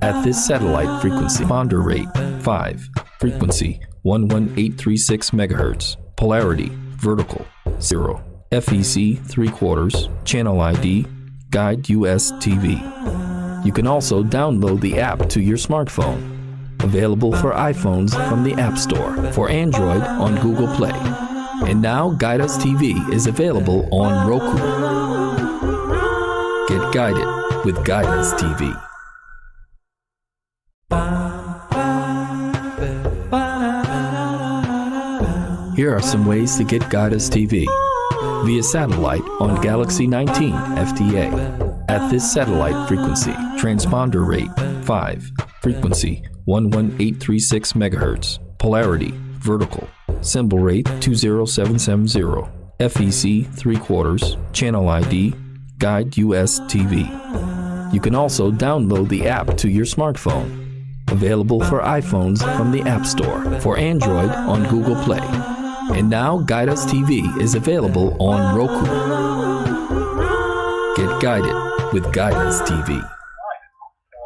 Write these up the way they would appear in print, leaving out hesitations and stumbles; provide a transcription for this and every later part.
At this satellite frequency, ponder rate 5, frequency 11836 megahertz, polarity vertical 0, FEC 3/4, channel ID, guide US TV. You can also download the app to your smartphone. Available for iPhones from the App Store, for Android on Google Play. And now Guide Us TV is available on Roku. Get guided with Guide Us TV. Here are some ways to get Guide Us TV. Via satellite on Galaxy 19 FTA. At this satellite frequency, transponder rate 5, frequency 11836 megahertz, polarity vertical, symbol rate 20770, FEC 3/4, channel ID, guide US TV. You can also download the app to your smartphone. Available for iPhones from the App Store, for Android on Google Play. And now Guide Us TV is available on Roku. Get guided with Guide Us TV.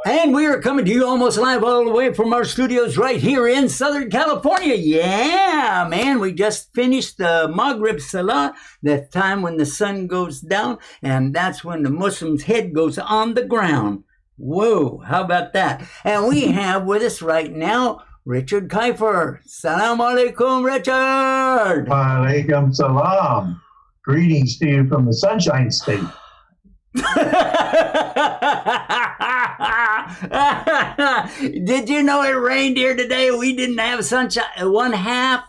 And we are coming to you almost live all the way from our studios right here in Southern California. Yeah, man, we just finished the Maghrib Salah, that time when the sun goes down, and that's when the Muslim's head goes on the ground. Whoa, how about that? And we have with us right now Richard Kiefer. Salam alaikum, Richard. Wa alaikum salam. Greetings to you from the Sunshine State. Did you know it rained here today? We didn't have sunshine. One half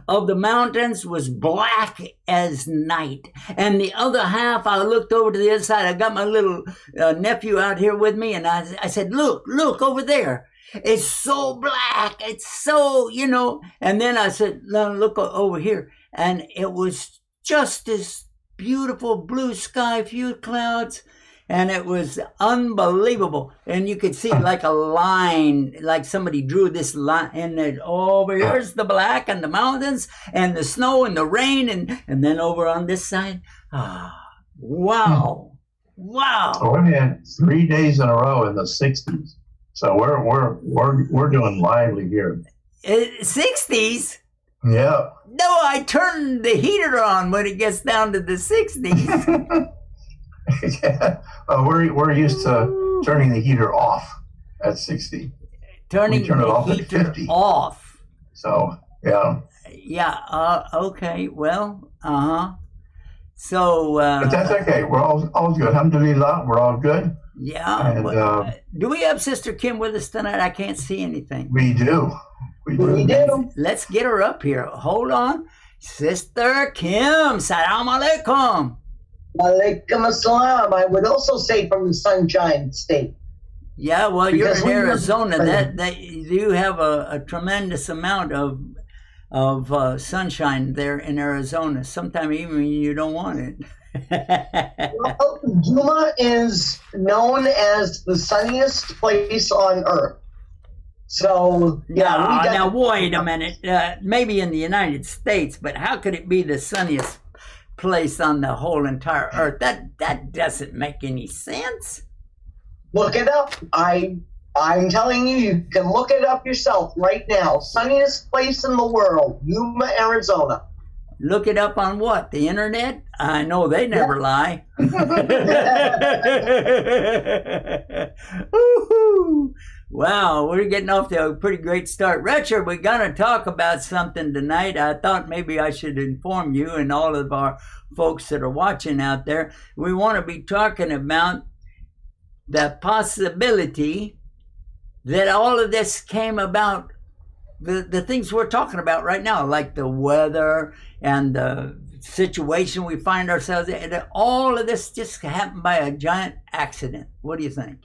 of the mountains was black as night, and the other half, I looked over to the other side. I got my little nephew out here with me, and I said, look over there. It's so black. It's so, and then I said, look over here. And it was just this beautiful blue sky, few clouds, and it was unbelievable. And you could see like a line, like somebody drew this line, and then over here's the black and the mountains and the snow and the rain, and then over on this side, wow. So we had 3 days in a row in the 60s. So we're doing lively here. 60s? Yeah. No, I turn the heater on when it gets down to the 60s. Yeah. We're used to turning the heater off at 60. Turning we turn the it off heater at 50. off. So, yeah. Yeah, okay, well, So... but that's okay. We're all good. Alhamdulillah, we're all good. Yeah. And, do we have Sister Kim with us tonight? I can't see anything. We do. We do. Let's get her up here. Hold on. Sister Kim, salam alaikum. Alaikum assalam. I would also say from the Sunshine State. Yeah, well, Because you're in Arizona. That you have a tremendous amount of sunshine there in Arizona. Sometimes even you don't want it. Well, Juma is known as the sunniest place on earth. So, yeah. Now, wait a minute. Maybe in the United States, but how could it be the sunniest place on the whole entire earth? That doesn't make any sense. Look it up. I'm telling you, you can look it up yourself right now. Sunniest place in the world, Yuma, Arizona. Look it up on what? The internet? I know they never lie. Wow, we're getting off to a pretty great start. Richard, we're going to talk about something tonight. I thought maybe I should inform you and all of our folks that are watching out there. We want to be talking about the possibility that all of this came about, the things we're talking about right now, like the weather and the situation we find ourselves in. All of this just happened by a giant accident. What do you think?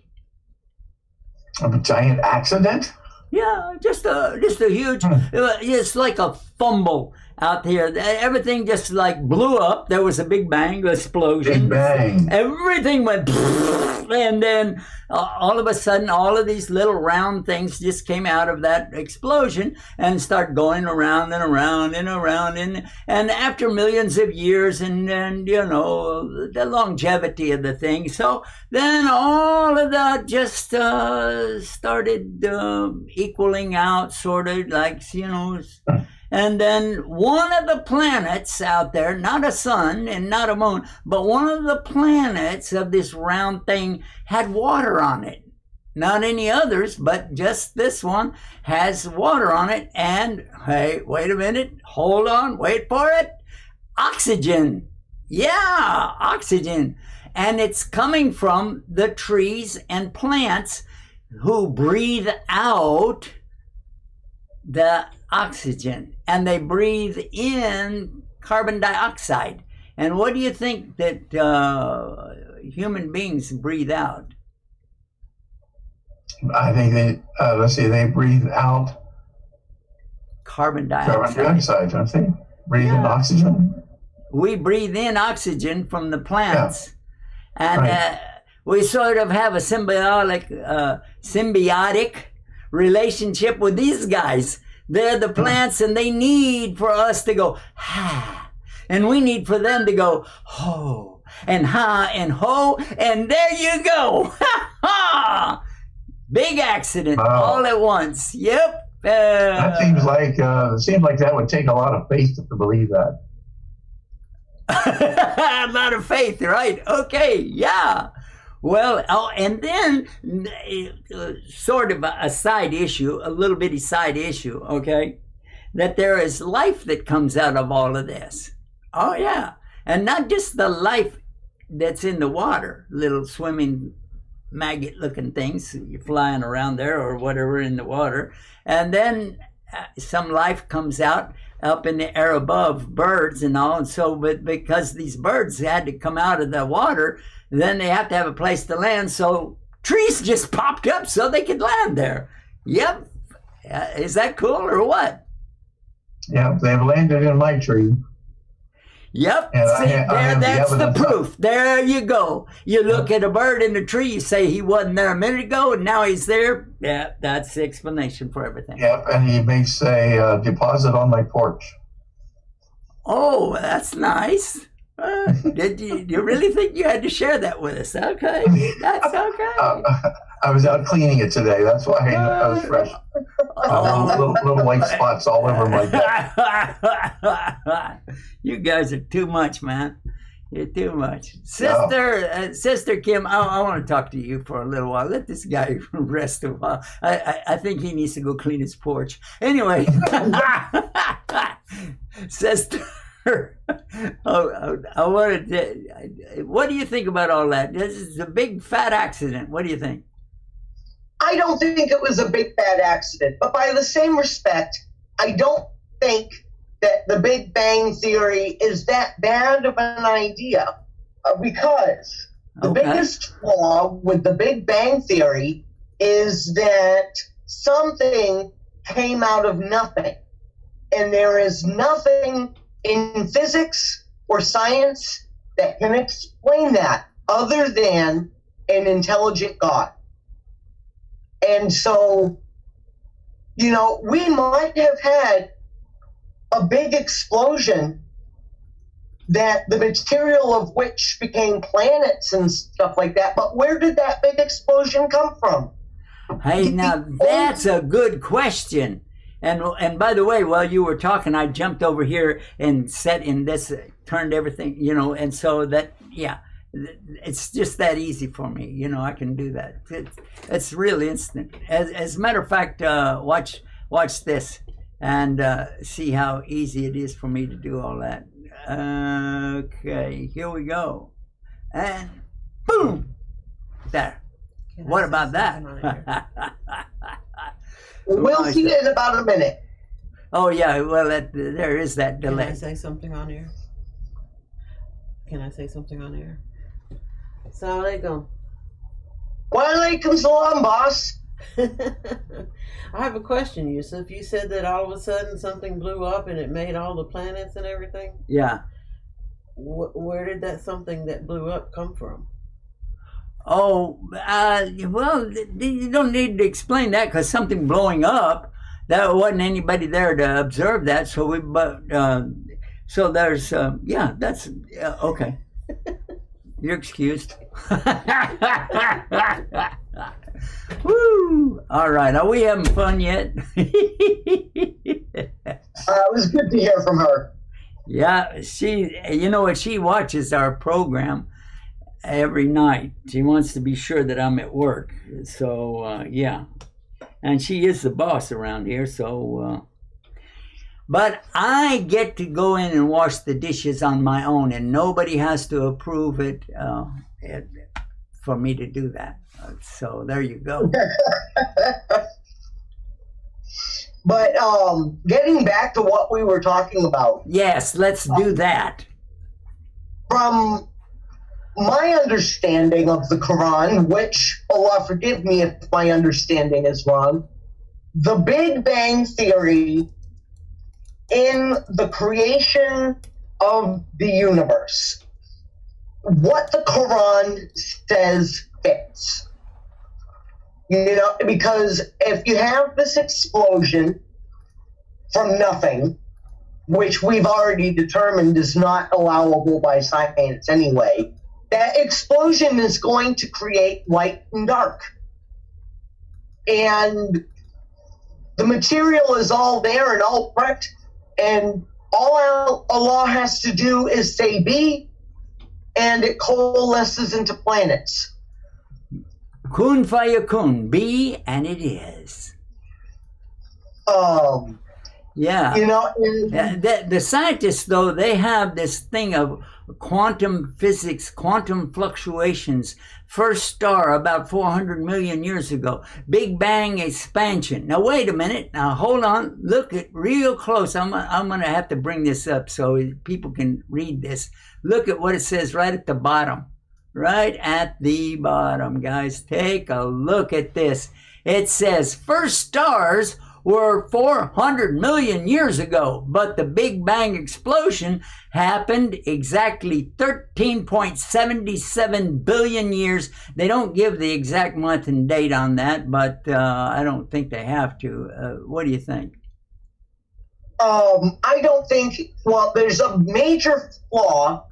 A giant accident? Yeah, just a huge, it's like a fumble. out here. Everything just like blew up. There was a big bang, explosion. Big bang. Everything went, and then all of a sudden, all of these little round things just came out of that explosion and start going around and around and around. And after millions of years and you know, the longevity of the thing. So then all of that just started equaling out, sort of like, you know. And then one of the planets out there, not a sun and not a moon, but one of the planets of this round thing had water on it. Not any others, but just this one has water on it. And hey, wait a minute, hold on, wait for it. Oxygen. Yeah, oxygen. And it's coming from the trees and plants who breathe out the oxygen, and they breathe in carbon dioxide. And what do you think that human beings breathe out? I think they breathe out Carbon dioxide. carbon dioxide, don't they? Breathe in oxygen. We breathe in oxygen from the plants. Yeah. And right. We sort of have a symbiotic relationship with these guys. They're the plants, and they need for us to go, ha. And we need for them to go, ho. And ha and ho. And there you go. Ha ha. Big accident all at once. Yep. That seems like that would take a lot of faith to believe that. A lot of faith, right? Okay, yeah. Well, and then sort of a side issue, a little bitty side issue, okay, that there is life that comes out of all of this. Oh, yeah. And not just the life that's in the water, little swimming maggot-looking things flying around there or whatever in the water. And then some life comes out up in the air above, birds and all. And so, but because these birds had to come out of the water, then they have to have a place to land. So trees just popped up so they could land there. Yep. Is that cool or what? Yeah, they've landed in my tree. Yep. See, that's the proof. There you go. You look at a bird in the tree, you say he wasn't there a minute ago, and now he's there. Yeah, that's the explanation for everything. Yep, and he makes a deposit on my porch. Oh, that's nice. Did you really think you had to share that with us? Okay, that's okay. I was out cleaning it today. That's why I was fresh. Little white spots all over my back. You guys are too much, man. You're too much. Sister Kim, I want to talk to you for a little while. Let this guy rest a while. I think he needs to go clean his porch. Anyway, Sister, I wanted to, what do you think about all that? This is a big fat accident. What do you think? I don't think it was a big bad accident, but by the same respect, I don't think that the Big Bang Theory is that bad of an idea, because the biggest flaw with the Big Bang Theory is that something came out of nothing, and there is nothing in physics or science that can explain that other than an intelligent God. And so, you know, we might have had a big explosion that the material of which became planets and stuff like that. But where did that big explosion come from? Hey, now that's a good question. And by the way, while you were talking, I jumped over here and set in this, turned everything, you know, and so that, yeah. It's just that easy for me, you know. I can do that. It's really instant. As a matter of fact, watch this and see how easy it is for me to do all that. Okay, here we go, and boom, there. What about that? We'll see in about a minute. Oh yeah, well there is that delay. Can I say something on air? Assalamu alaikum. Wa alaikum salam, boss. I have a question, Yusuf. You said that all of a sudden something blew up and it made all the planets and everything? Yeah. Where did that something that blew up come from? Oh, well, you don't need to explain that, because something blowing up, there wasn't anybody there to observe that. So so there's, yeah, that's, okay. You're excused. Woo! All right, are we having fun yet? It was good to hear from her. Yeah, you know what, she watches our program every night. She wants to be sure that I'm at work. So, yeah. And she is the boss around here, so... But I get to go in and wash the dishes on my own, and nobody has to approve it for me to do that. So there you go. But getting back to what we were talking about. Yes, let's do that. From my understanding of the Quran, which, Allah forgive me if my understanding is wrong, the Big Bang Theory in the creation of the universe, what the Quran says fits. You know, because if you have this explosion from nothing, which we've already determined is not allowable by science anyway, that explosion is going to create light and dark. And the material is all there and all prepped, and all Allah has to do is say be, and it coalesces into planets. Kun fayakun, be, and it is. Yeah. You know, the scientists, though, they have this thing of quantum physics, quantum fluctuations. First star about 400 million years ago. Big Bang expansion. Now, wait a minute. Now, hold on. Look at real close. I'm going to have to bring this up so people can read this. Look at what it says right at the bottom. Right at the bottom, guys. Take a look at this. It says first stars were 400 million years ago, but the Big Bang explosion happened exactly 13.77 billion years. They don't give the exact month and date on that, but I don't think they have to. What do you think? I don't think, well, there's a major flaw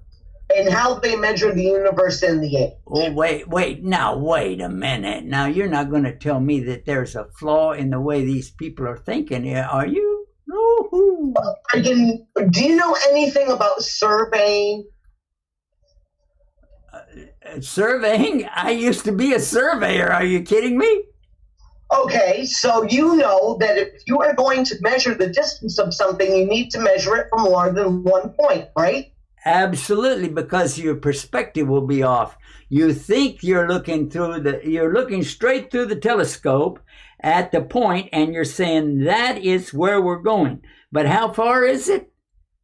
in how they measure the universe and the age. Oh, wait a minute. Now, you're not going to tell me that there's a flaw in the way these people are thinking, are you? No. Do you know anything about surveying? Surveying? I used to be a surveyor. Are you kidding me? Okay, so you know that if you are going to measure the distance of something, you need to measure it from more than 1 point, right? Absolutely, because your perspective will be off. You think you're looking straight through the telescope at the point, and you're saying that is where we're going. But how far is it?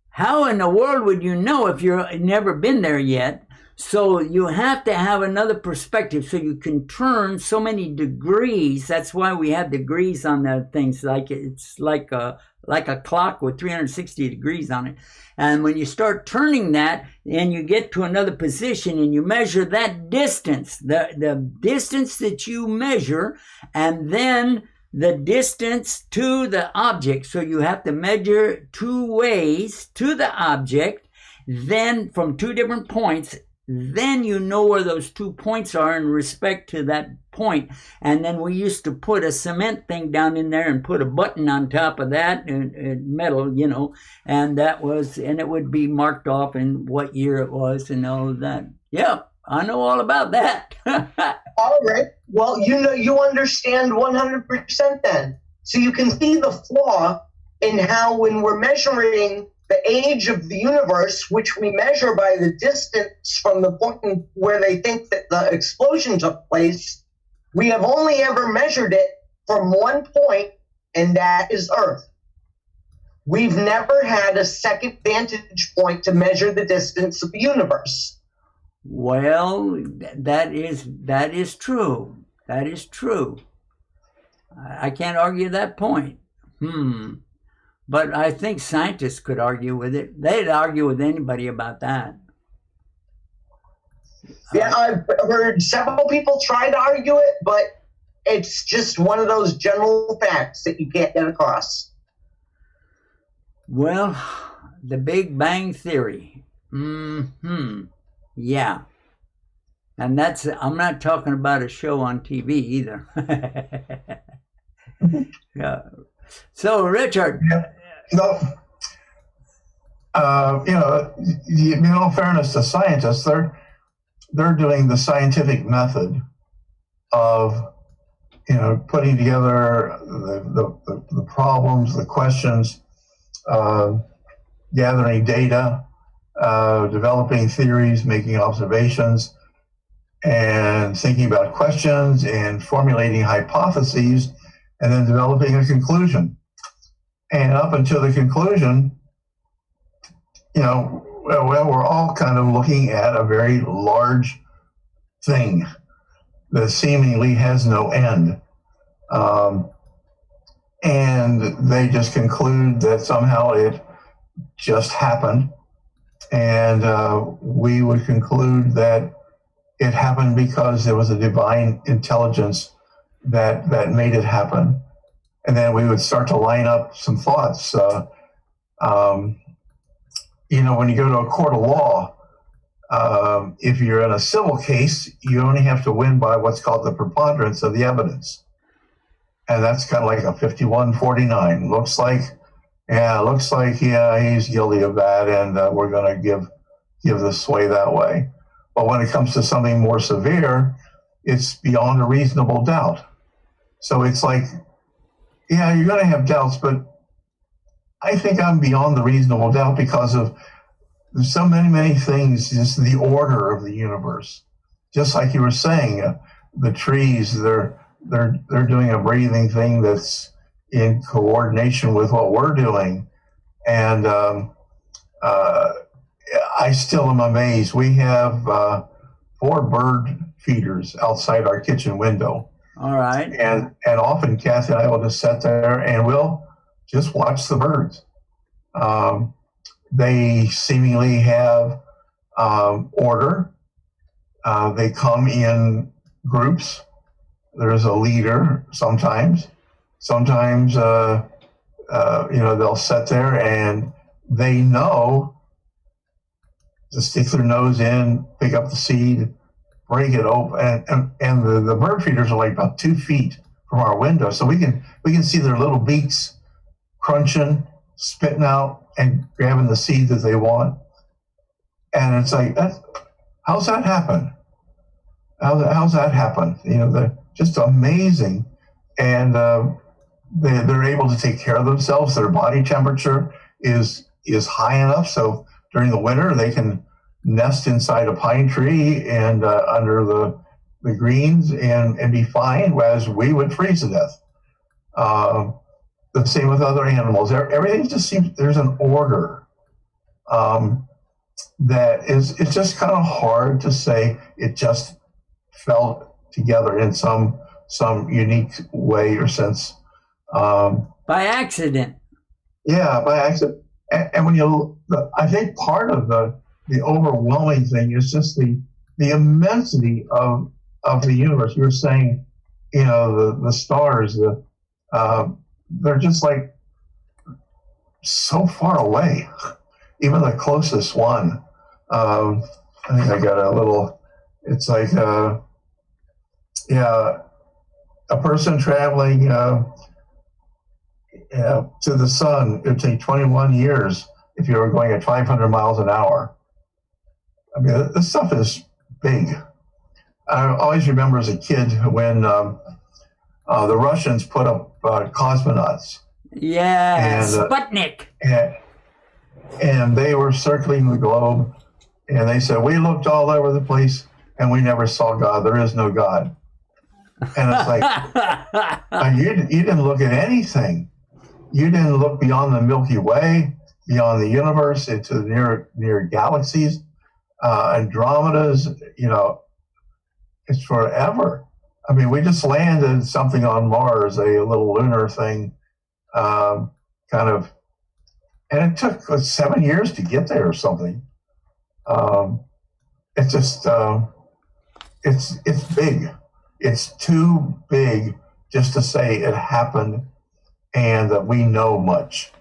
How in the world would you know if you've never been there yet? So you have to have another perspective so you can turn so many degrees. That's why we have degrees on the things. Like it's like a clock with 360 degrees on it. And when you start turning that and you get to another position and you measure that distance, the distance that you measure, and then the distance to the object. So you have to measure 2 ways to the object, then from 2 different points. Then you know where those 2 points are in respect to that point. And then we used to put a cement thing down in there and put a button on top of that, and metal, you know, and it would be marked off in what year it was and all of that. Yeah, I know all about that. All right. Well, you understand 100% then. So you can see the flaw in how when we're measuring the age of the universe, which we measure by the distance from the point where they think that the explosion took place, we have only ever measured it from 1 point, and that is Earth. We've never had a second vantage point to measure the distance of the universe. Well, that is true. That is true. I can't argue that point. But I think scientists could argue with it. They'd argue with anybody about that. Yeah, I've heard several people try to argue it, but it's just one of those general facts that you can't get across. Well, the Big Bang Theory. Yeah. And that's, I'm not talking about a show on TV either. Yeah. So, Richard. No. In all fairness to scientists, they're doing the scientific method of, putting together the problems, the questions, gathering data, developing theories, making observations, and thinking about questions and formulating hypotheses, and then developing a conclusion. And up until the conclusion, we're all kind of looking at a very large thing that seemingly has no end. And they just conclude that somehow it just happened. And we would conclude that it happened because there was a divine intelligence that made it happen. And then we would start to line up some thoughts. When you go to a court of law, if you're in a civil case, you only have to win by what's called the preponderance of the evidence. And that's kind of like a 51-49. Looks like he's guilty of that, and we're going to give the sway that way. But when it comes to something more severe, it's beyond a reasonable doubt. So it's like, yeah, you're going to have doubts, but I think I'm beyond the reasonable doubt because of so many things, just the order of the universe. Just like you were saying, the trees, they're doing a breathing thing that's in coordination with what we're doing. And I still am amazed. We have 4 bird feeders outside our kitchen window. All right. And often Kathy and I will just sit there and we'll just watch the birds. They seemingly have order. They come in groups. There's a leader sometimes. Sometimes, they'll sit there and they know to stick their nose in, pick up the seed, break it open, and the bird feeders are like about 2 feet from our window, so we can see their little beaks crunching, spitting out, and grabbing the seed that they want. And it's like, how's that happen? How's that happen? They're just amazing, and they're able to take care of themselves. Their body temperature is high enough, so during the winter they can nest inside a pine tree and under the greens and be fine, whereas we would freeze to death. The same with other animals. Everything just seems, there's an order that it's just kind of hard to say it just fell together in some unique way or sense. By accident. Yeah, by accident. And when I think part of the overwhelming thing is just the immensity of the universe. You were saying, the stars, they're just like so far away. Even the closest one. I think I got a little. It's like, a person traveling to the sun. It would take 21 years if you were going at 500 miles an hour. I mean, this stuff is big. I always remember as a kid when the Russians put up cosmonauts. Yeah, Sputnik. And they were circling the globe, and they said, we looked all over the place, and we never saw God. There is no God. And it's like, you didn't look at anything. You didn't look beyond the Milky Way, beyond the universe, into the near galaxies, Andromedas. It's forever. I mean, we just landed something on Mars, a little lunar thing, kind of, and it took 7 years to get there or something. It's just, it's big. It's too big just to say it happened and that we know much.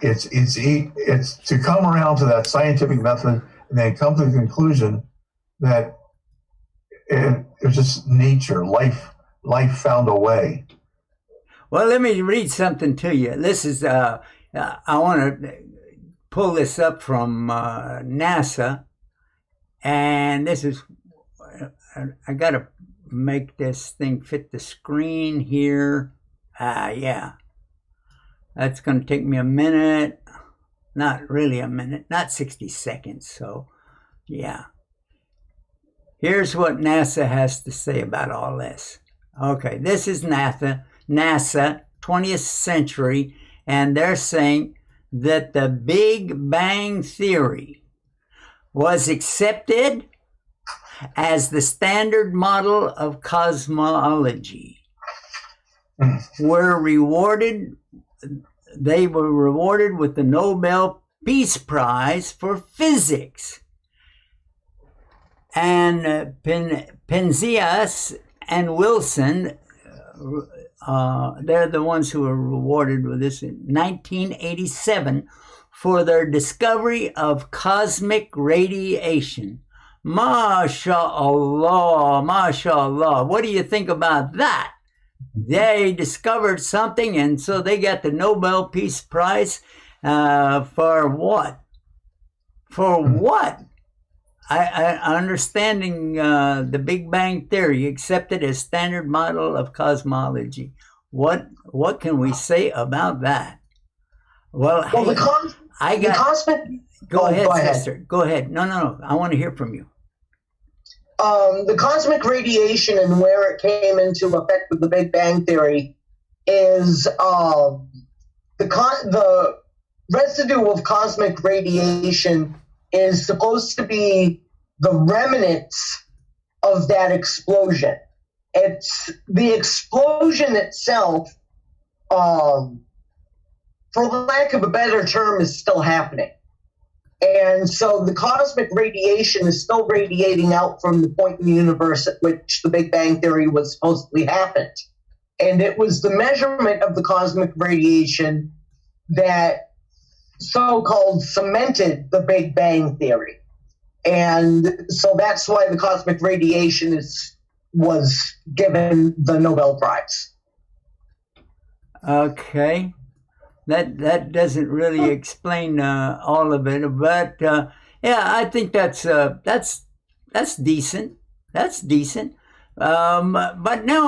It's to come around to that scientific method and then come to the conclusion that it's just nature, life found a way. Well, let me read something to you. This is, I want to pull this up from NASA, and this is, I got to make this thing fit the screen here. Yeah. That's going to take me a minute. Not really a minute, not 60 seconds. So, yeah. Here's what NASA has to say about all this. Okay, this is NASA, 20th century, and they're saying that the Big Bang Theory was accepted as the standard model of cosmology. They were rewarded with the Nobel Peace Prize for Physics. And Penzias and Wilson, they're the ones who were rewarded with this in 1987 for their discovery of cosmic radiation. MashaAllah, MashaAllah. What do you think about that? They discovered something, and so they got the Nobel Peace Prize for what? For what? Understanding the Big Bang Theory accepted as standard model of cosmology. What can we say about that? Well, hey, Go ahead, sister. Go ahead. No. I want to hear from you. The cosmic radiation and where it came into effect with the Big Bang Theory is the residue of cosmic radiation is supposed to be the remnants of that explosion. It's the explosion itself, for lack of a better term, is still happening. And so the cosmic radiation is still radiating out from the point in the universe at which the Big Bang Theory was supposedly happened. And it was the measurement of the cosmic radiation that so-called cemented the Big Bang Theory. And so that's why the cosmic radiation was given the Nobel Prize. Okay. That doesn't really explain all of it, but yeah, I think that's decent. That's decent. But now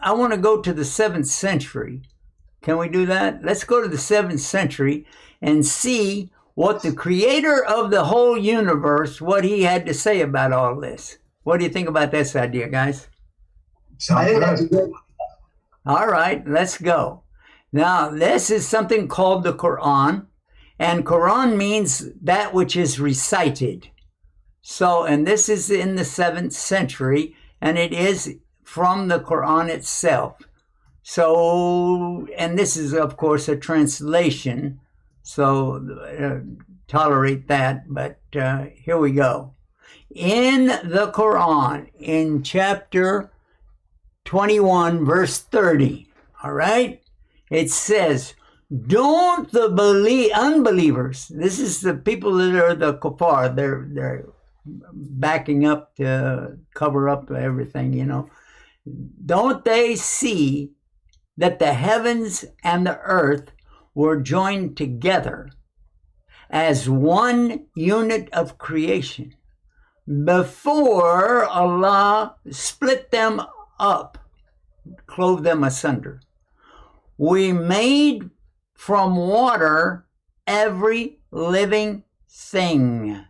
I wanna go to the 7th century. Can we do that? Let's go to the 7th century and see what the creator of the whole universe, what he had to say about all this. What do you think about this idea, guys? I think that's good. All right, let's go. Now, this is something called the Quran, and Quran means that which is recited. So, and this is in the 7th century, and it is from the Quran itself. So, and this is, of course, a translation, so tolerate that, but here we go. In the Quran, in chapter 21, verse 30, all right? It says, don't the unbelievers, this is the people that are the kuffar, they're backing up to cover up everything, you know. Don't they see that the heavens and the earth were joined together as one unit of creation before Allah split them up, clove them asunder? We made from water every living thing.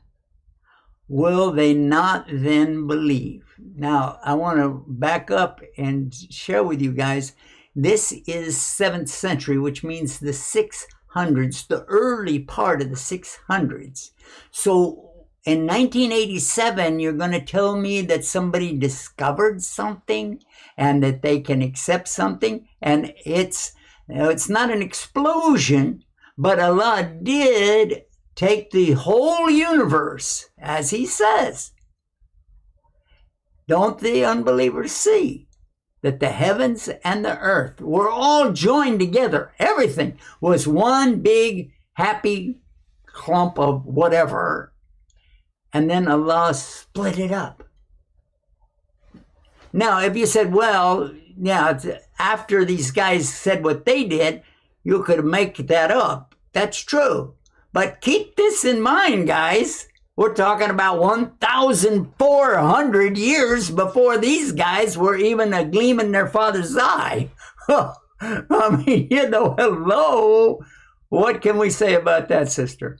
Will they not then believe? Now, I want to back up and share with you guys, this is 7th century, which means the 600s, the early part of the 600s. So in 1987, you're going to tell me that somebody discovered something and that they can accept something, and it's not an explosion, but Allah did take the whole universe, as He says. Don't the unbelievers see that the heavens and the earth were all joined together? Everything was one big happy clump of whatever, and then Allah split it up. Now, if you said, well, yeah, after these guys said what they did, you could make that up. That's true. But keep this in mind, guys. We're talking about 1,400 years before these guys were even a gleam in their father's eye. I mean, hello. What can we say about that, sister?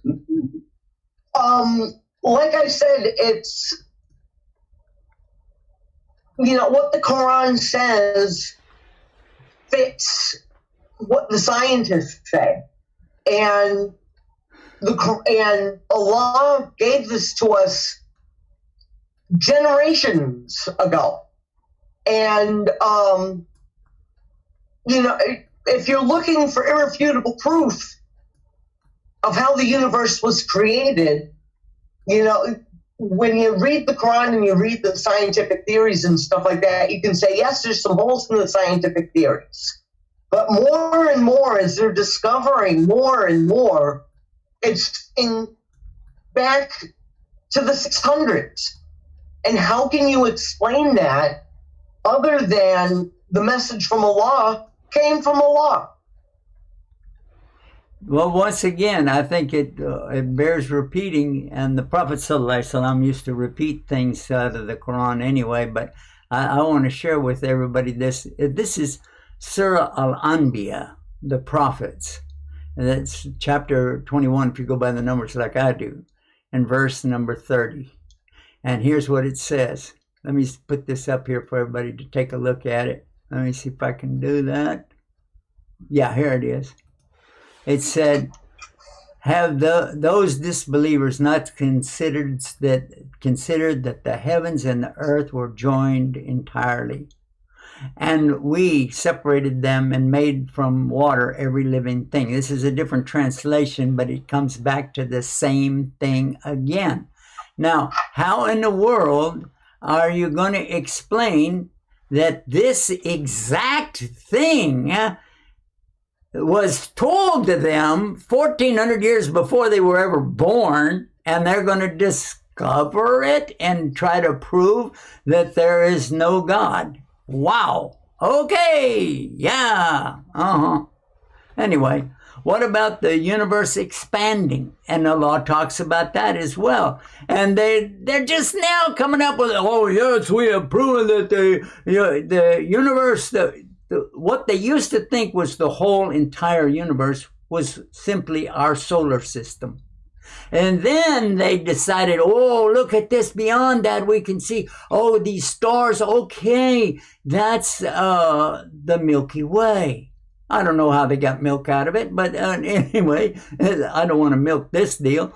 Like I said, it's, what the Quran says fits what the scientists say. And Allah gave this to us generations ago. And, if you're looking for irrefutable proof of how the universe was created, when you read the Quran and you read the scientific theories and stuff like that, you can say, yes, there's some holes in the scientific theories. But more and more, as they're discovering more and more, it's back to the 600s. And how can you explain that other than the message from Allah came from Allah? Well, once again, I think it bears repeating, and the Prophet ﷺ used to repeat things out of the Quran anyway, but I want to share with everybody this. This is Surah Al-Anbiya, the prophets. And that's chapter 21, if you go by the numbers like I do, and verse number 30. And here's what it says. Let me put this up here for everybody to take a look at it. Let me see if I can do that. Yeah, here it is. It said, have those disbelievers not considered that the heavens and the earth were joined entirely, and we separated them and made from water every living thing. This is a different translation, but it comes back to the same thing again. Now, how in the world are you going to explain that this exact thing was told to them 1,400 years before they were ever born, and they're going to discover it and try to prove that there is no God? Wow. Okay. Yeah. Anyway, what about the universe expanding? And Allah talks about that as well. And they're just now coming up with, oh yes, we have proven that the universe, what they used to think was the whole entire universe was simply our solar system. And then they decided, oh, look at this. Beyond that, we can see, oh, these stars. Okay, that's the Milky Way. I don't know how they got milk out of it, but anyway, I don't want to milk this deal.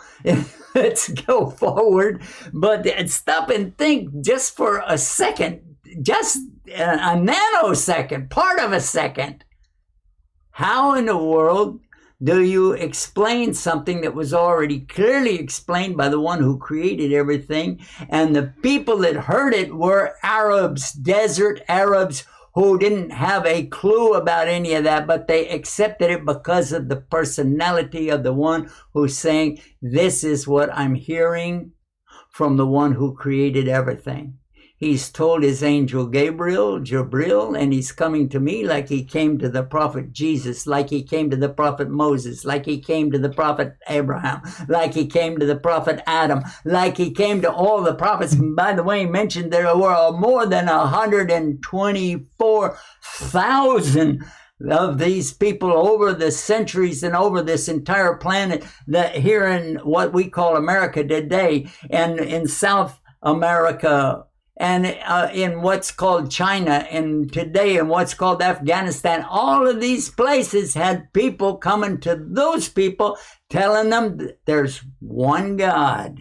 Let's go forward. But stop and think just for a second, just a nanosecond, part of a second. How in the world do you explain something that was already clearly explained by the one who created everything? And the people that heard it were Arabs, desert Arabs, who didn't have a clue about any of that, but they accepted it because of the personality of the one who's saying, this is what I'm hearing from the one who created everything. He's told his angel Jabril, and he's coming to me like he came to the prophet Jesus, like he came to the prophet Moses, like he came to the prophet Abraham, like he came to the prophet Adam, like he came to all the prophets. And by the way, he mentioned there were more than 124,000 of these people over the centuries and over this entire planet, that here in what we call America today, and in South America, and in what's called China, and today in what's called Afghanistan. All of these places had people coming to those people telling them that there's one God.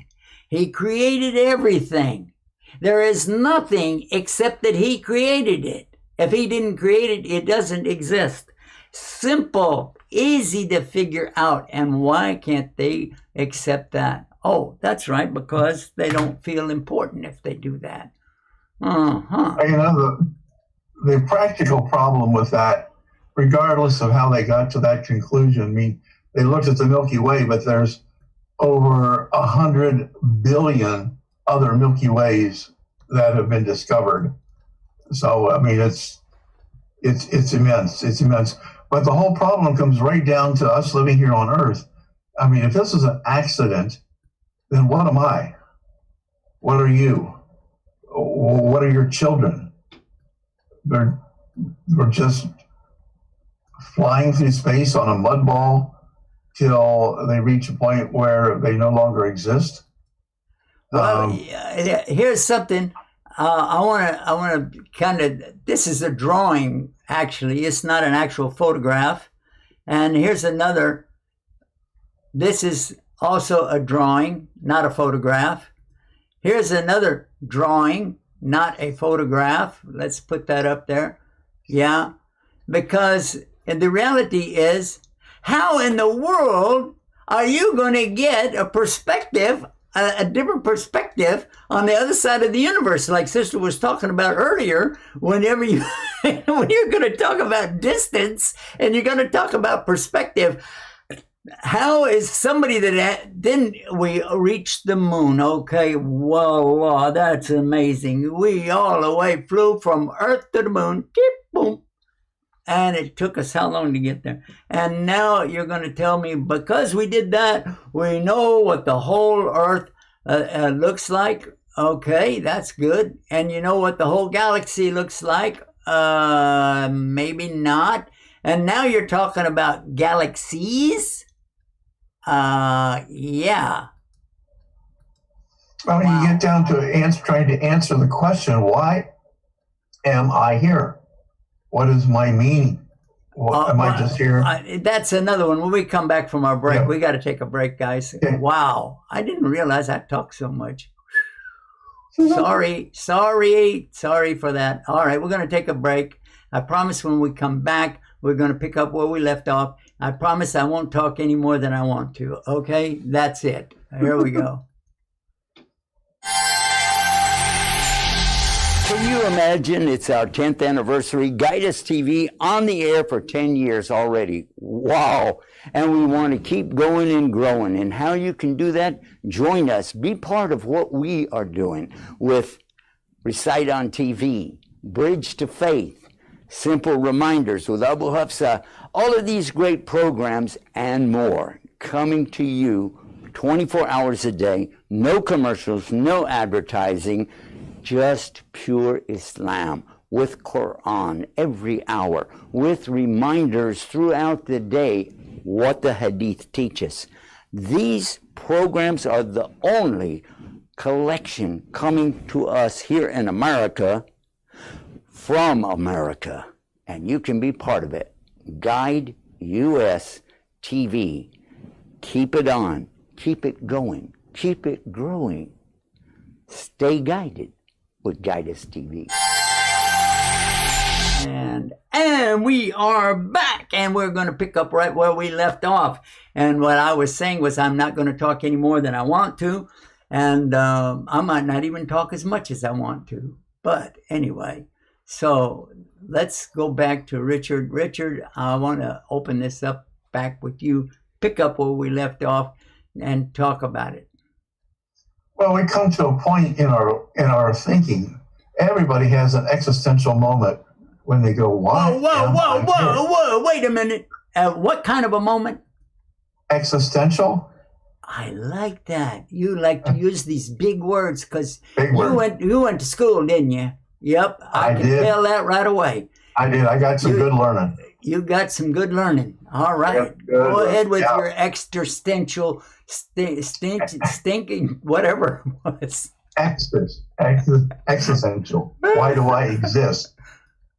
He created everything. There is nothing except that he created it. If he didn't create it, it doesn't exist. Simple, easy to figure out. And why can't they accept that? Oh, that's right, because they don't feel important if they do that. You know, the practical problem with that, regardless of how they got to that conclusion, I mean, they looked at the Milky Way, but there's over 100 billion other Milky Ways that have been discovered. So, I mean, it's immense. It's immense. But the whole problem comes right down to us living here on Earth. I mean, if this is an accident, then what am I? What are you? What are your children? They're just flying through space on a mud ball till they reach a point where they no longer exist. Well, here's something. I want to kind of. This is a drawing. Actually, it's not an actual photograph. And here's another. This is also a drawing, not a photograph. Here's another drawing, not a photograph. Let's put that up there. Yeah, because the reality is, how in the world are you going to get a perspective, a different perspective on the other side of the universe? Like Sister was talking about earlier, whenever you, when you're going to talk about distance and you're going to talk about perspective, how is somebody that then we reached the moon? Okay, voila, that's amazing. We all the way flew from Earth to the moon. Keep boom. And it took us how long to get there? And now you're going to tell me because we did that, we know what the whole Earth looks like. Okay, that's good. And you know what the whole galaxy looks like? Maybe not. And now you're talking about galaxies? Yeah. Well, wow. You get down to trying to answer the question, why am I here? What is my meaning? Am I just here? That's another one. When we come back from our break, we got to take a break, guys. Okay. Wow. I didn't realize I talked so much. Sorry for that. All right, we're going to take a break. I promise when we come back, we're going to pick up where we left off. I promise I won't talk any more than I want to. Okay? That's it. Here we go. Can you imagine? It's our 10th anniversary. Guide Us TV on the air for 10 years already. Wow. And we want to keep going and growing. And how you can do that? Join us. Be part of what we are doing with Recite on TV, Bridge to Faith, Simple Reminders with Abu Hafsa, all of these great programs and more coming to you 24 hours a day, no commercials, no advertising, just pure Islam with Quran every hour, with reminders throughout the day what the Hadith teaches. These programs are the only collection coming to us here in America from America, and you can be part of it. Guide US TV. Keep it on. Keep it going. Keep it growing. Stay guided with Guide Us TV. And we are back, and we're going to pick up right where we left off. And what I was saying was I'm not going to talk any more than I want to, and I might not even talk as much as I want to. But anyway, so let's go back to Richard. Richard, I want to open this up back with you, pick up where we left off, and talk about it. Well, we come to a point in our thinking. Everybody has an existential moment when they go, "Why?" Whoa! Wait a minute. What kind of a moment? Existential. I like that. You like to use these big words because you went to school, didn't you? Yep, I can tell that right away. I did. I got some good learning. You got some good learning. All right. Yep, go ahead with your existential, stinking, whatever it was. Existential. Why do I exist?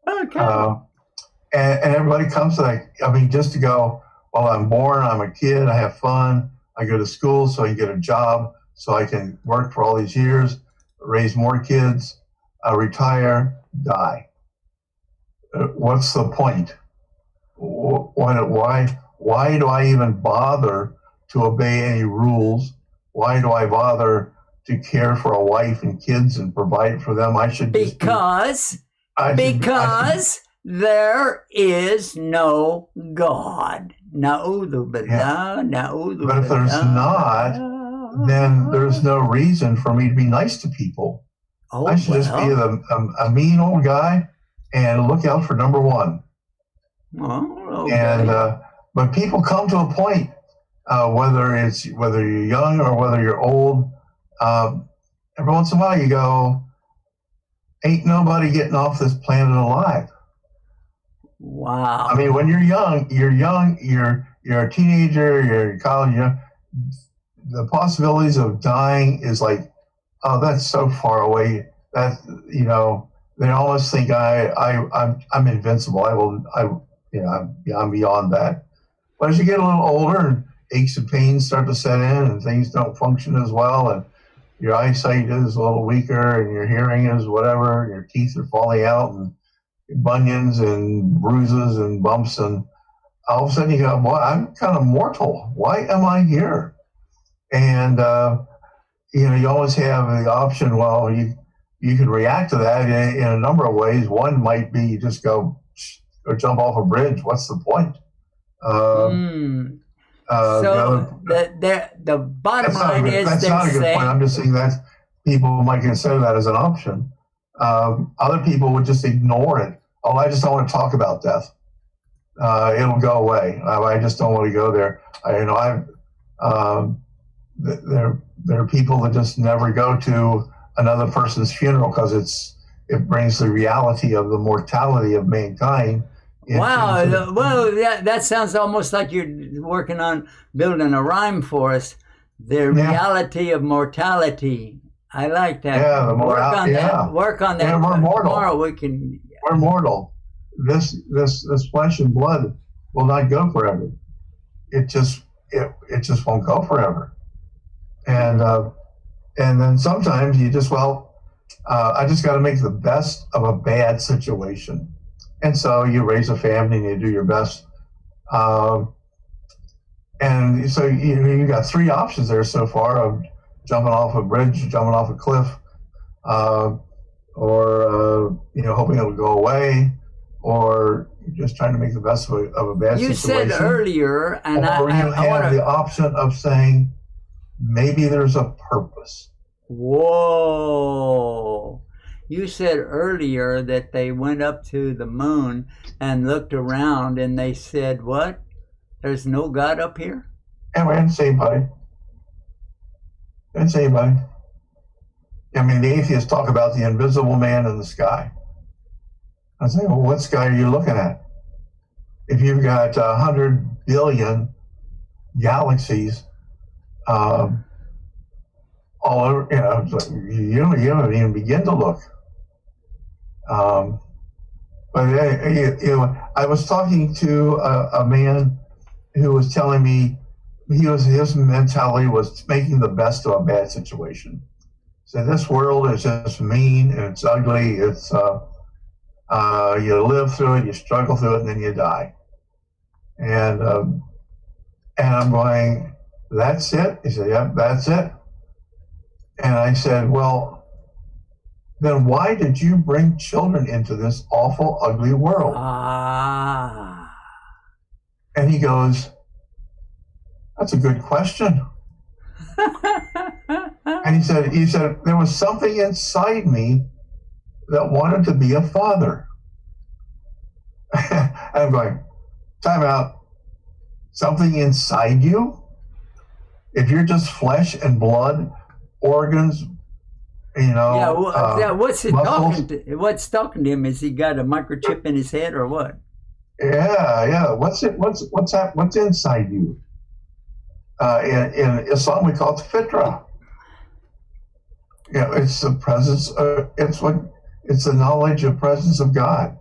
Okay. And everybody comes to that. I mean, just to go, well, I'm born, I'm a kid, I have fun, I go to school so I get a job, so I can work for all these years, raise more kids, retire, die. What's the point? Why do I even bother to obey any rules? Why do I bother to care for a wife and kids and provide for them? I should just because there is no God. But if there's not, then there's no reason for me to be nice to people. I should just be a mean old guy and look out for number one. Okay. And but people come to a point, whether you're young or whether you're old, every once in a while you go, ain't nobody getting off this planet alive. Wow. I mean, when you're young, you're a teenager, you're in college, the possibilities of dying is like, oh, that's so far away. That, they almost think I'm invincible. I'm beyond that. But as you get a little older and aches and pains start to set in and things don't function as well and your eyesight is a little weaker and your hearing is whatever, and your teeth are falling out and bunions and bruises and bumps, and all of a sudden you go, well, I'm kind of mortal. Why am I here? And, you always have the option, well, you can react to that in a number of ways. One might be you just go or jump off a bridge. What's the point? The bottom line is that's not a good point. I'm just saying that people might consider that as an option. Other people would just ignore it. Oh, I just don't want to talk about death. It'll go away. I just don't want to go there. There are people that just never go to another person's funeral because it brings the reality of the mortality of mankind. Wow. Well, that sounds almost like you're working on building a rhyme for us. The reality of mortality. I like that. Yeah, the mortality. Work on that. Yeah, we're mortal. Tomorrow we're mortal. This flesh and blood will not go forever. It just won't go forever. And then sometimes you just I just got to make the best of a bad situation. And so you raise a family and you do your best. And so you got three options there so far of jumping off a bridge, jumping off a cliff, or hoping it'll go away, or just trying to make the best of a bad situation. You said earlier, and or you have the option of saying, maybe there's a purpose. Whoa. You said earlier that they went up to the moon and looked around and they said, what? There's no God up here? And we didn't say anybody. I mean, the atheists talk about the invisible man in the sky. I say, well, what sky are you looking at? If you've got 100 billion galaxies all over, you don't even begin to look. But I was talking to a man who was telling me his mentality was making the best of a bad situation. So this world is just mean and it's ugly. It's you live through it, you struggle through it, and then you die. And I'm going, that's it? He said, yeah, that's it. And I said, well, then why did you bring children into this awful, ugly world? And he goes, that's a good question. And he said, there was something inside me that wanted to be a father. And I'm going, time out. Something inside you? If you're just flesh and blood, organs, what's talking to him? Has he got a microchip in his head or what? Yeah. What's inside you? In Islam, we call it fitra. It's the presence. It's the knowledge of presence of God.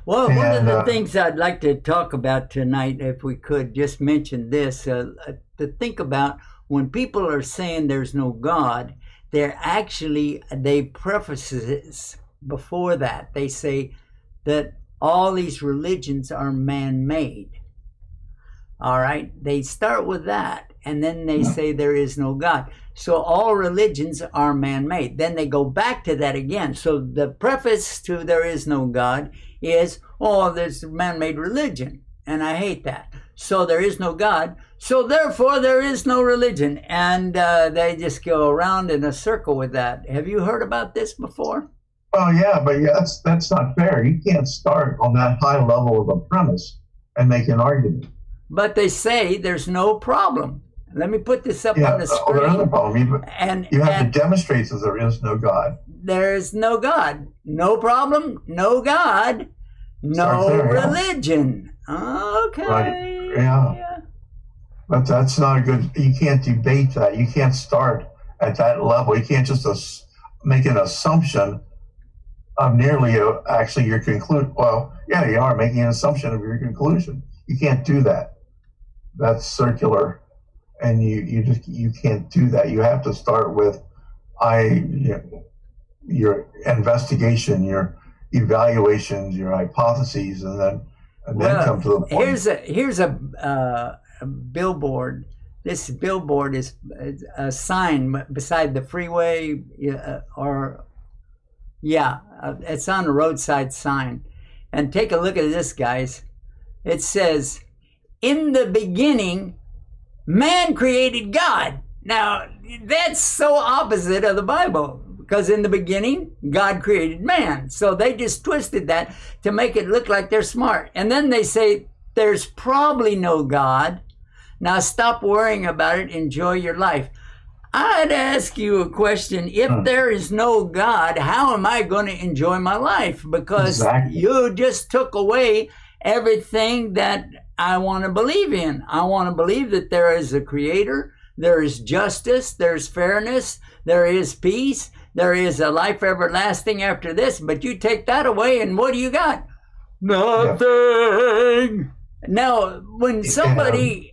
Well, one of the things I'd like to talk about tonight, if we could just mention this, to think about when people are saying there's no God, they preface it before that. They say that all these religions are man-made. All right? They start with that, and then they say there is no God. So all religions are man-made. Then they go back to that again. So the preface to there is no God is, oh, there's man-made religion, and I hate that. So there is no God, so therefore there is no religion. And they just go around in a circle with that. Have you heard about this before? Well, yeah, but that's not fair. You can't start on that high level of a premise and make an argument. But they say there's no problem. Let me put this up on the screen. There's no problem. You have to demonstrate that there is no God. There is no God. No problem, no God, no religion. Yeah. Okay. Right. Yeah. But that's not a good, you can't debate that. You can't start at that level. You can't just make an assumption of nearly actually your conclusion. Well, yeah, you are making an assumption of your conclusion. You can't do that. That's circular, and you can't do that. You have to start with your investigation, your evaluations, your hypotheses, and then come to the point. Here's a billboard. This billboard is a sign beside the freeway, it's on a roadside sign. And take a look at this, guys. It says, "In the beginning, man created God." Now, that's so opposite of the Bible, because in the beginning, God created man. So they just twisted that to make it look like they're smart. And then they say, there's probably no God. Now stop worrying about it. Enjoy your life. I'd ask you a question. If there is no God, how am I going to enjoy my life? Because you just took away everything that I want to believe in. I want to believe that there is a creator, there is justice, there's fairness, there is peace, there is a life everlasting after this. But you take that away, and what do you got? Nothing. Now, when somebody,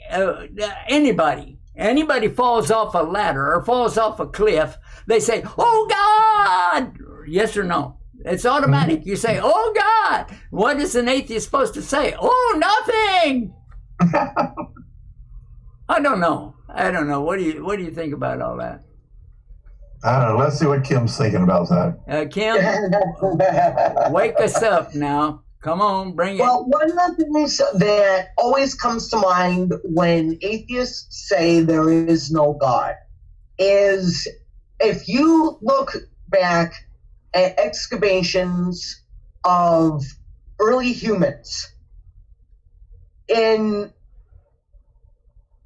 anybody falls off a ladder or falls off a cliff, they say, "Oh God!" Yes or no? It's automatic. You say, "Oh God." What is an atheist supposed to say? "Oh, nothing." I don't know. What do you think about all that? I don't know. Let's see what Kim's thinking about that. Kim, wake us up now. Come on, bring it. Well, one of the things that always comes to mind when atheists say there is no God is if you look back at excavations of early humans, in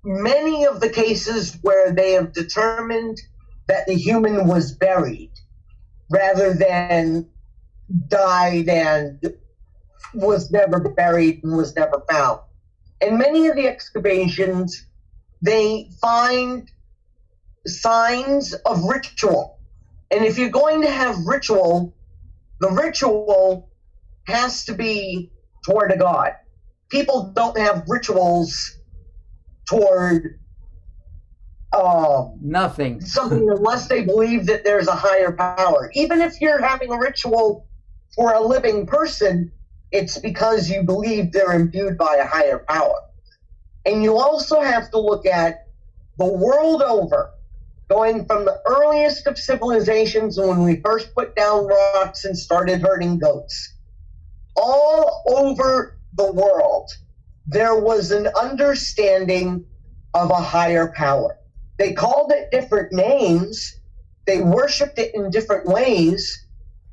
many of the cases where they have determined that the human was buried rather than died and was never buried and was never found. In many of the excavations, they find signs of ritual. And if you're going to have ritual, the ritual has to be toward a god. People don't have rituals toward nothing. Something unless they believe that there's a higher power. Even if you're having a ritual for a living person, it's because you believe they're imbued by a higher power. And you also have to look at the world over, going from the earliest of civilizations when we first put down rocks and started herding goats. All over the world, there was an understanding of a higher power. They called it different names, they worshipped it in different ways,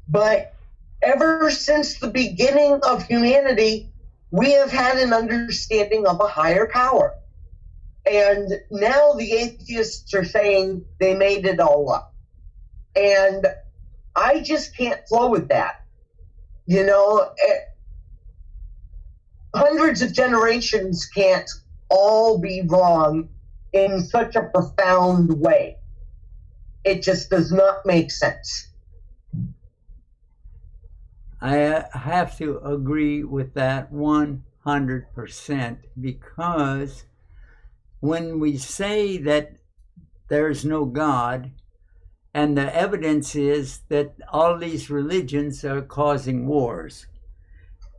but ever since the beginning of humanity, we have had an understanding of a higher power. And now the atheists are saying they made it all up. And I just can't flow with that. You know, hundreds of generations can't all be wrong in such a profound way. It just does not make sense. I have to agree with that 100%, because when we say that there's no God, and the evidence is that all these religions are causing wars.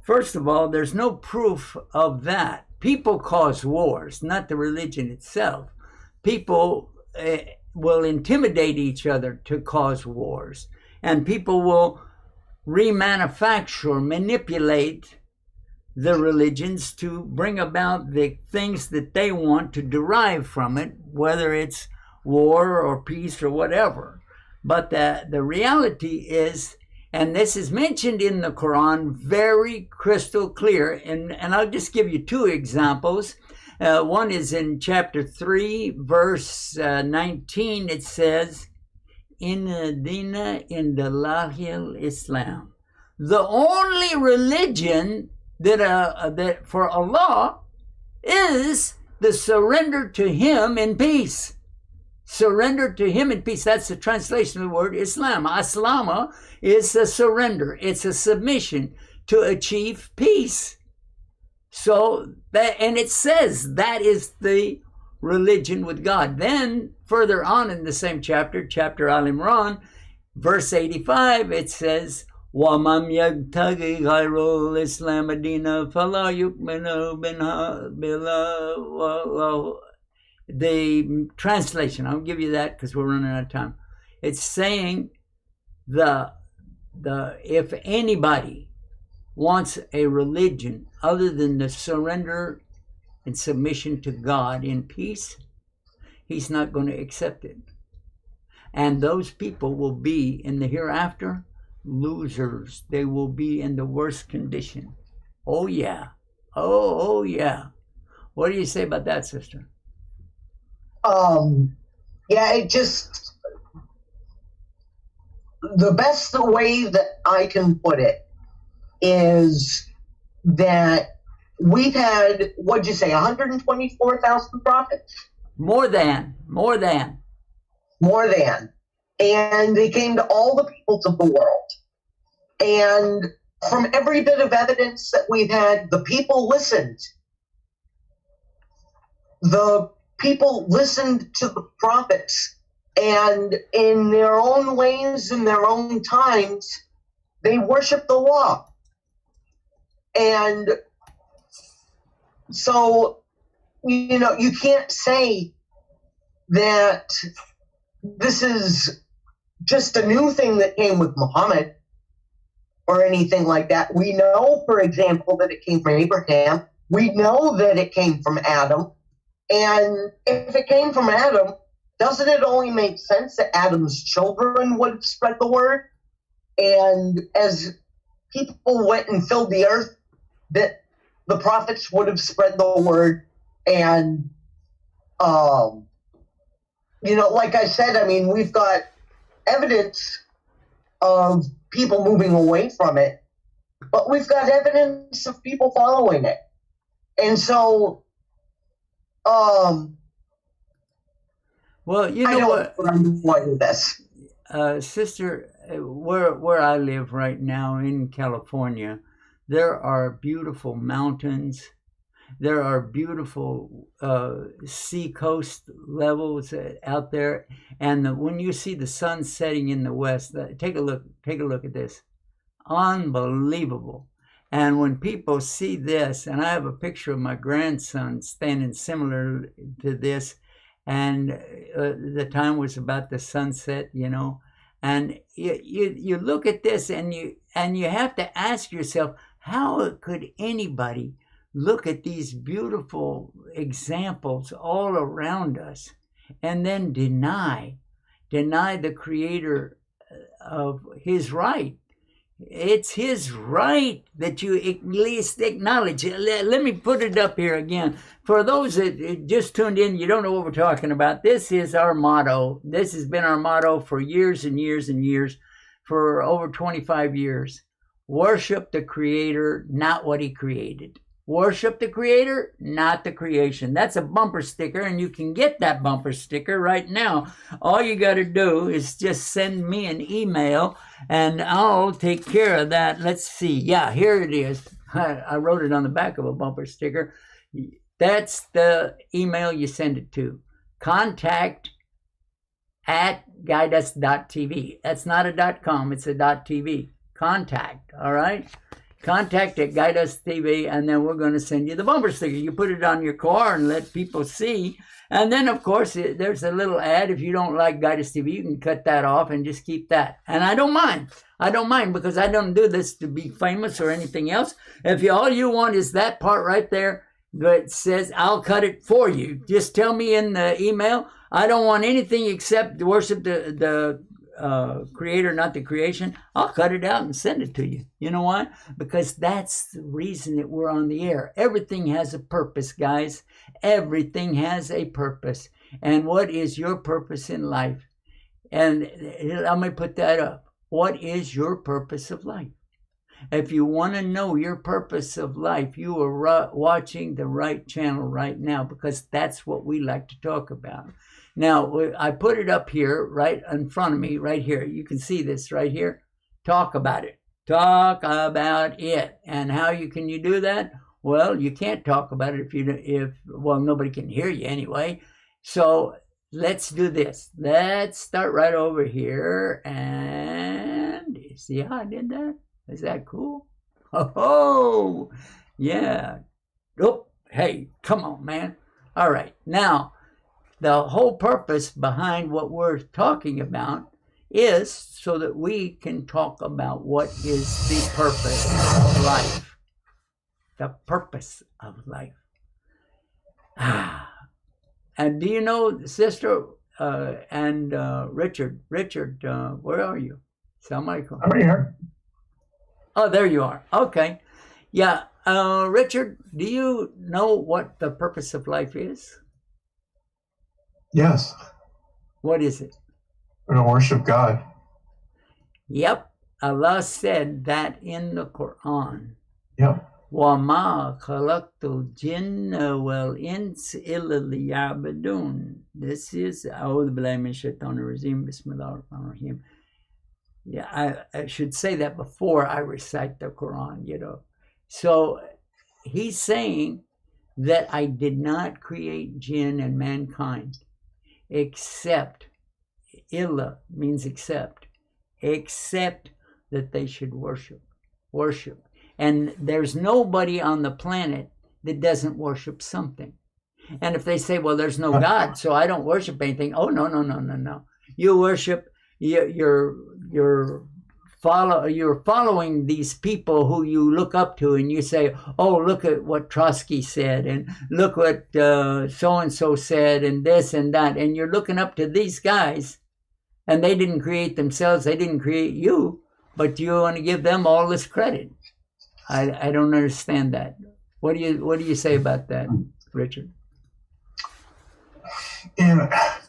First of all, there's no proof of that. People cause wars, not the religion itself. People will intimidate each other to cause wars, and people will remanufacture, manipulate the religions to bring about the things that they want to derive from it, whether it's war or peace or whatever. But the reality is, and this is mentioned in the Quran very crystal clear, and I'll just give you two examples. One is in chapter 3, verse 19. It says, Inna dina indallahil Islam. The only religion that for Allah is the surrender to Him in peace. Surrender to Him in peace. That's the translation of the word Islam. Aslama is a surrender. It's a submission to achieve peace. So that, and it says that is the religion with God. Then further on in the same chapter, chapter Al Imran, verse 85, it says, وَمَنْ يَبْتَغِ غَيْرَ الْإِسْلَامَ دِينًا فَلَا يُؤْمِنُ بِهِ. The translation, I'll give you that because we're running out of time. It's saying if anybody wants a religion other than the surrender and submission to God in peace, he's not going to accept it. And those people will be in the hereafter losers. They will be in the worst condition. Oh yeah. Oh yeah. What do you say about that, sister? Yeah, it just, the best way that I can put it is that we've had, what'd you say, 124,000 prophets? More than. And they came to all the peoples of the world. And from every bit of evidence that we've had, the people listened. The people listened to the prophets, and in their own ways, in their own times, they worshiped the law. And so, you know, you can't say that this is just a new thing that came with Muhammad or anything like that. We know, for example, that it came from Abraham. We know that it came from Adam. And if it came from Adam, doesn't it only make sense that Adam's children would spread the word? And as people went and filled the earth, that the prophets would have spread the word. And, you know, like I said, I mean, we've got evidence of people moving away from it, but we've got evidence of people following it. And so, well, you know what? I'm doing this. Sister, where I live right now in California, there are beautiful mountains. There are beautiful sea coast levels out there, and when you see the sun setting in the west, take a look at this, unbelievable. And when people see this, and I have a picture of my grandson standing similar to this, and the time was about the sunset, you know, and you look at this, and you have to ask yourself, how could anybody look at these beautiful examples all around us and then deny the Creator of His right? It's His right that you at least acknowledge. Let me put it up here again. For those that just tuned in, you don't know what we're talking about. This is our motto. This has been our motto for years and years and years, for over 25 years. Worship the Creator, not what He created. Worship the Creator, not the creation. That's a bumper sticker, and you can get that bumper sticker right now. All you got to do is just send me an email, and I'll take care of that. Let's see. Yeah, here it is. I wrote it on the back of a bumper sticker. That's the email you send it to. Contact at guideus.tv. That's not a .com, it's a .tv. Contact, all right? Contact at guideus.tv, and then we're going to send you the bumper sticker. You put it on your car and let people see. And then, of course, there's a little ad. If you don't like Guide Us TV, you can cut that off and just keep that. And I don't mind. I don't mind, because I don't do this to be famous or anything else. If all you want is that part right there that says, I'll cut it for you. Just tell me in the email, I don't want anything except to worship the creator, not the creation. I'll cut it out and send it to you. You know why? Because that's the reason that we're on the air. Everything has a purpose, guys. Everything has a purpose. And what is your purpose in life? And let me put that up. What is your purpose of life? If you want to know your purpose of life, you are watching the right channel right now, because that's what we like to talk about. Now, I put it up here right in front of me, right here. You can see this right here. Talk about it. Talk about it. And how can you do that? Well, you can't talk about it if nobody can hear you anyway. So let's do this. Let's start right over here. And see how I did that? Is that cool? Oh, yeah. Oh, hey, come on, man. All right. Now, the whole purpose behind what we're talking about is so that we can talk about what is the purpose of life. The purpose of life. And do you know, sister and Richard? Richard, where are you? Somebody call. I'm right here. Oh, there you are. Okay. Yeah. Richard, do you know what the purpose of life is? Yes. What is it? We're to worship God. Yep. Allah said that in the Quran. Yep. وَمَا خَلَقْتُ الْجِنَّ وَالْإِنسَ إِلَّا لِيَعْبُدُونَ. This is أعوذ بالله من الشيطان الرجيم بسم الله الرحمن الرحيم. Yeah, I should say that before I recite the Quran, you know. So he's saying that I did not create jinn and mankind except, illa means except that they should worship. And there's nobody on the planet that doesn't worship something. And if they say, well, there's no God, so I don't worship anything. Oh, no. You worship, you're following these people who you look up to, and you say, oh, look at what Trotsky said, and look what so-and-so said, and this and that. And you're looking up to these guys, and they didn't create themselves. They didn't create you, but you want to give them all this credit. I don't understand that. What do you say about that, Richard? I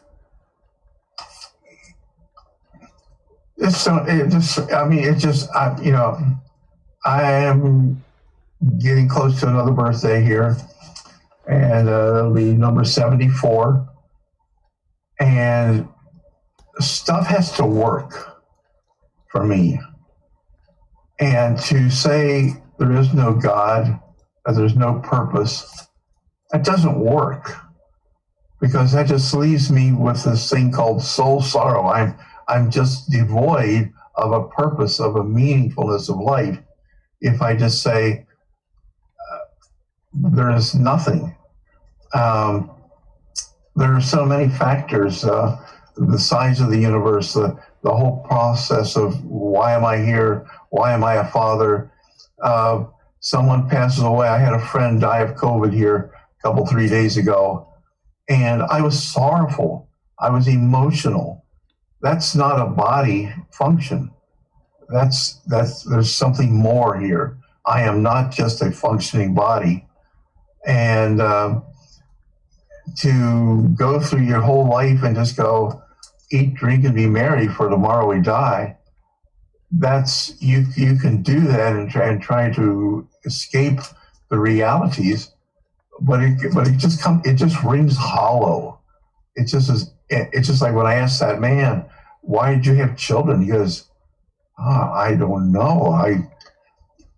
am getting close to another birthday here, and it'll be number 74. And stuff has to work for me. And to say there is no God, or there's no purpose, that doesn't work, because that just leaves me with this thing called soul sorrow. I'm just devoid of a purpose, of a meaningfulness of life, if I just say there is nothing. There are so many factors, the size of the universe, the whole process of why am I here, why am I a father? Someone passes away. I had a friend die of COVID here a 3 days ago, and I was sorrowful. I was emotional. That's not a body function. That's there's something more here. I am not just a functioning body. And to go through your whole life and just go eat, drink, and be merry, for tomorrow we die. That's you can do that and try to escape the realities, but it just rings hollow. It's just like when I asked that man, why did you have children? He goes, I don't know.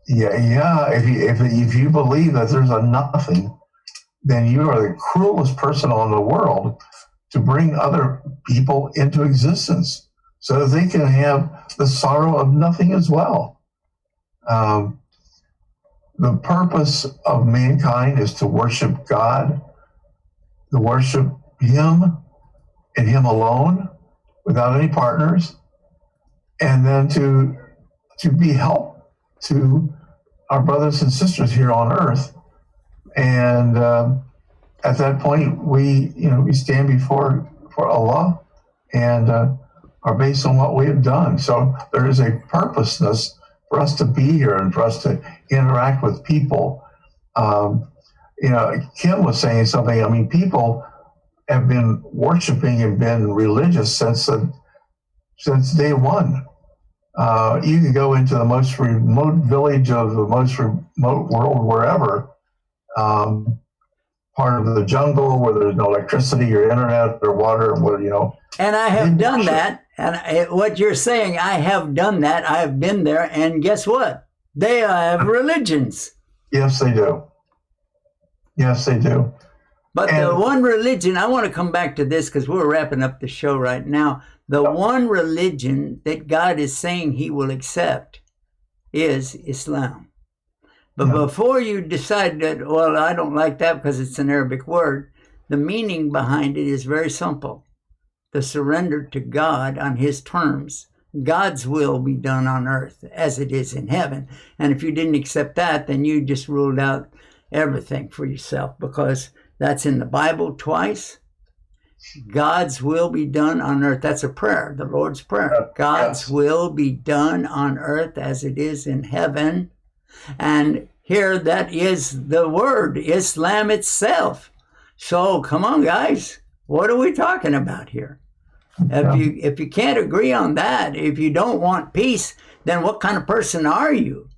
If you believe that there's a nothing, then you are the cruelest person on the world to bring other people into existence so that they can have the sorrow of nothing as well. The purpose of mankind is to worship God, to worship Him and Him alone, without any partners, and then to be help to our brothers and sisters here on earth. And at that point, we stand before Allah and are based on what we have done. So there is a purposeness for us to be here and for us to interact with people. Kim was saying something. I mean, people have been worshiping and been religious since day one. You can go into the most remote village of the most remote world, wherever, part of the jungle where there's no electricity or internet or water, And I have done that. And what you're saying, I have done that. I have been there. And guess what? They have religions. Yes, they do. Yes, they do. But the one religion, I want to come back to this because we're wrapping up the show right now. The one religion that God is saying He will accept is Islam. But before you decide that, well, I don't like that because it's an Arabic word, the meaning behind it is very simple. The surrender to God on His terms. God's will be done on earth as it is in heaven. And if you didn't accept that, then you just ruled out everything for yourself, because that's in the Bible twice. God's will be done on earth. That's a prayer, the Lord's Prayer. God's will be done on earth as it is in heaven. And here that is the word, Islam itself. So come on, guys. What are we talking about here? If you can't agree on that, if you don't want peace, then what kind of person are you?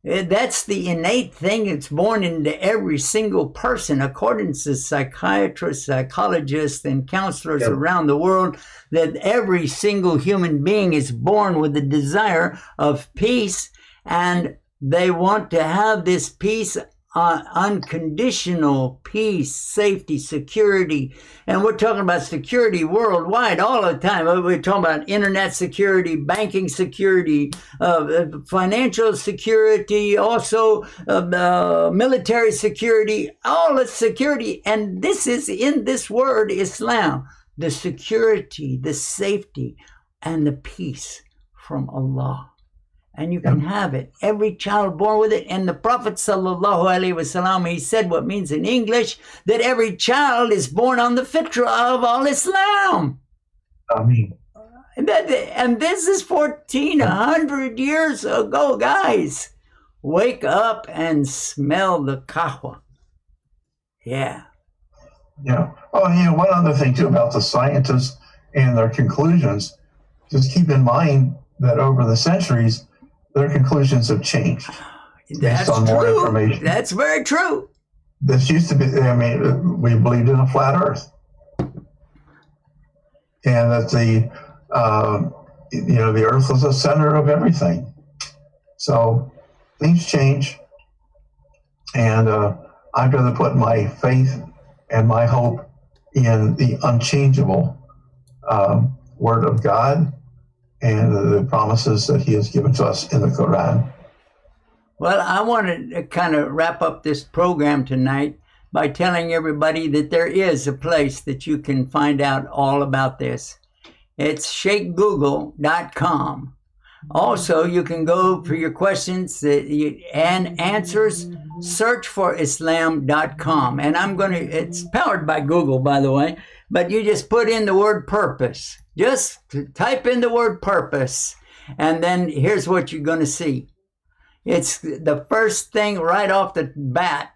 That's the innate thing that's born into every single person, according to psychiatrists, psychologists, and counselors around the world, that every single human being is born with the desire of peace, and they want to have this peace, unconditional peace, safety, security. And we're talking about security worldwide all the time. We're talking about internet security, banking security, financial security, also military security, all the security. And this is in this word, Islam, the security, the safety, and the peace from Allah. And you can have it. Every child born with it. And the Prophet ﷺ, he said what means in English, that every child is born on the fitrah of al-Islam. Ameen. And this is 1,400 years ago, guys. Wake up and smell the kahwa. Yeah. Yeah. Oh, one other thing, too, about the scientists and their conclusions. Just keep in mind that over the centuries, their conclusions have changed based on more information. That's very true. This used to be, we believed in a flat earth. And that the earth was the center of everything. So things change. And I'd rather put my faith and my hope in the unchangeable Word of God and the promises that He has given to us in the Quran. Well, I want to kind of wrap up this program tonight by telling everybody that there is a place that you can find out all about this. It's shakegoogle.com. Also, you can go for your questions and answers, search for islam.com. And it's powered by Google, by the way, but you just put in the word purpose. Just type in the word purpose, and then here's what you're going to see. It's the first thing right off the bat,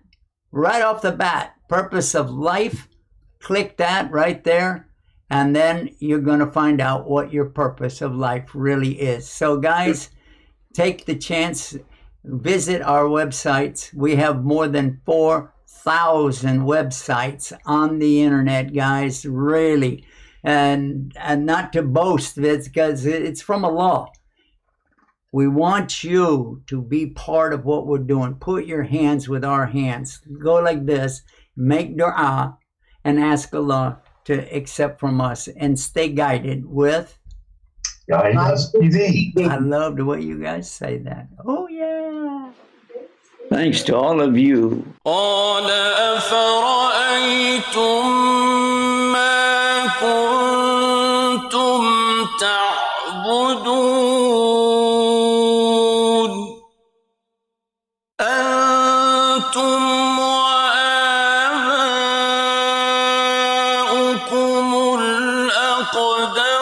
purpose of life. Click that right there, and then you're going to find out what your purpose of life really is. So guys, take the chance, visit our websites. We have more than 4,000 websites on the internet, guys, really. And not to boast, because it's from Allah. We want you to be part of what we're doing. Put your hands with our hands. Go like this, make dua, and ask Allah to accept from us and stay guided with. Guidance TV. I love the way you guys say that. Oh, yeah. Thanks to all of you. قال أفرأيتم ما كنتم تعبدون أنتم وآباؤكم الأقدمون